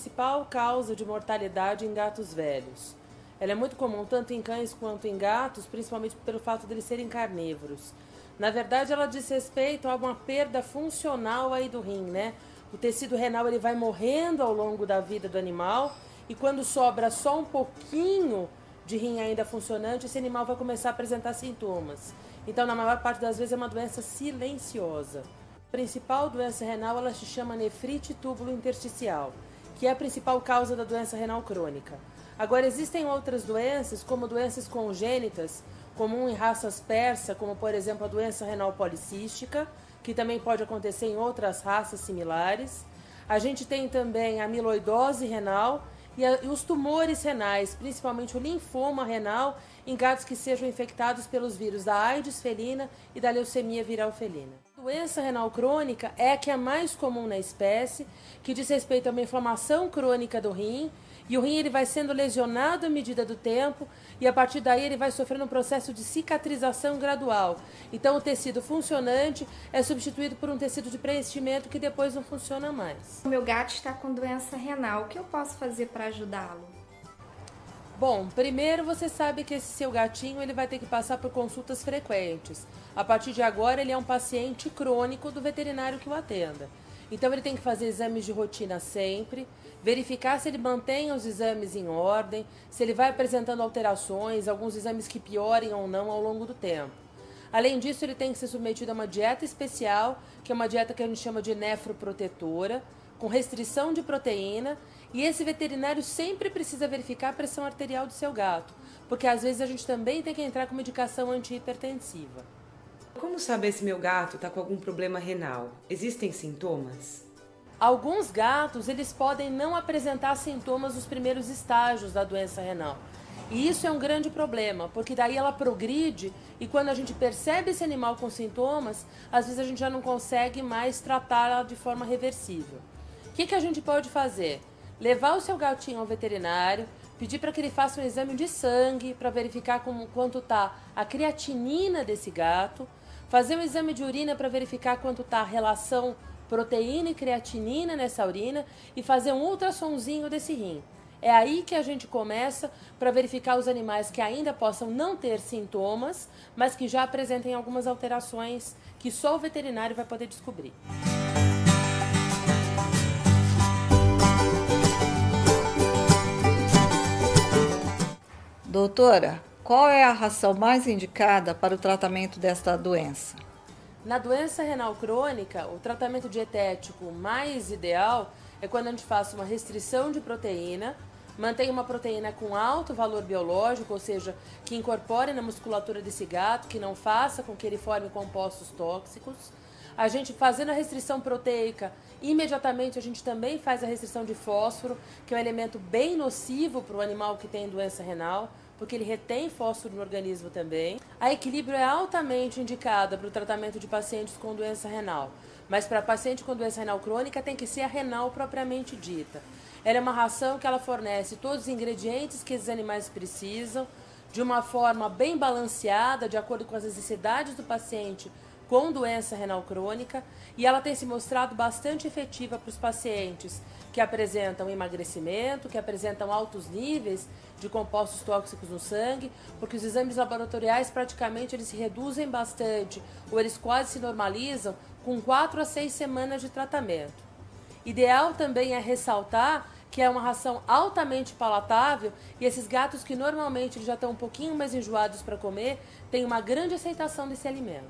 principal causa de mortalidade em gatos velhos. Ela é muito comum tanto em cães quanto em gatos, principalmente pelo fato de eles serem carnívoros. Na verdade, ela diz respeito a uma perda funcional aí do rim, né? O tecido renal ele vai morrendo ao longo da vida do animal e quando sobra só um pouquinho de rim ainda funcionante, esse animal vai começar a apresentar sintomas. Então, na maior parte das vezes, é uma doença silenciosa. A principal doença renal, ela se chama nefrite túbulo-intersticial, que é a principal causa da doença renal crônica. Agora, existem outras doenças, como doenças congênitas, comum em raças persas, como, por exemplo, a doença renal policística, que também pode acontecer em outras raças similares. A gente tem também a amiloidose renal e os tumores renais, principalmente o linfoma renal, em gatos que sejam infectados pelos vírus da AIDS felina e da leucemia viral felina. A doença renal crônica é a que é mais comum na espécie, que diz respeito a uma inflamação crônica do rim, e o rim ele vai sendo lesionado à medida do tempo e a partir daí ele vai sofrendo um processo de cicatrização gradual. Então o tecido funcionante é substituído por um tecido de preenchimento que depois não funciona mais. O meu gato está com doença renal, o que eu posso fazer para ajudá-lo? Bom, primeiro você sabe que esse seu gatinho ele vai ter que passar por consultas frequentes. A partir de agora ele é um paciente crônico do veterinário que o atenda. Então ele tem que fazer exames de rotina sempre, verificar se ele mantém os exames em ordem, se ele vai apresentando alterações, alguns exames que piorem ou não ao longo do tempo. Além disso, ele tem que ser submetido a uma dieta especial, que é uma dieta que a gente chama de nefroprotetora, com restrição de proteína, e esse veterinário sempre precisa verificar a pressão arterial do seu gato, porque às vezes a gente também tem que entrar com medicação antihipertensiva. Como saber se meu gato está com algum problema renal? Existem sintomas? Alguns gatos, eles podem não apresentar sintomas nos primeiros estágios da doença renal. E isso é um grande problema, porque daí ela progride e quando a gente percebe esse animal com sintomas, às vezes a gente já não consegue mais tratá-la de forma reversível. O que a gente pode fazer? Levar o seu gatinho ao veterinário, pedir para que ele faça um exame de sangue para verificar quanto está a creatinina desse gato, fazer um exame de urina para verificar quanto está a relação proteína e creatinina nessa urina e fazer um ultrassomzinho desse rim. É aí que a gente começa para verificar os animais que ainda possam não ter sintomas, mas que já apresentem algumas alterações que só o veterinário vai poder descobrir. Doutora, qual é a ração mais indicada para o tratamento desta doença? Na doença renal crônica, o tratamento dietético mais ideal é quando a gente faça uma restrição de proteína, mantenha uma proteína com alto valor biológico, ou seja, que incorpore na musculatura desse gato, que não faça com que ele forme compostos tóxicos. A gente fazendo a restrição proteica, imediatamente a gente também faz a restrição de fósforo, que é um elemento bem nocivo para o animal que tem doença renal, porque ele retém fósforo no organismo também. A Equilíbrio é altamente indicada para o tratamento de pacientes com doença renal, mas para paciente com doença renal crônica tem que ser a renal propriamente dita. Ela é uma ração que ela fornece todos os ingredientes que esses animais precisam, de uma forma bem balanceada, de acordo com as necessidades do paciente com doença renal crônica, e ela tem se mostrado bastante efetiva para os pacientes que apresentam emagrecimento, que apresentam altos níveis de compostos tóxicos no sangue, porque os exames laboratoriais praticamente eles se reduzem bastante, ou eles quase se normalizam com 4 a 6 semanas de tratamento. Ideal também é ressaltar que é uma ração altamente palatável e esses gatos que normalmente já estão um pouquinho mais enjoados para comer, têm uma grande aceitação desse alimento.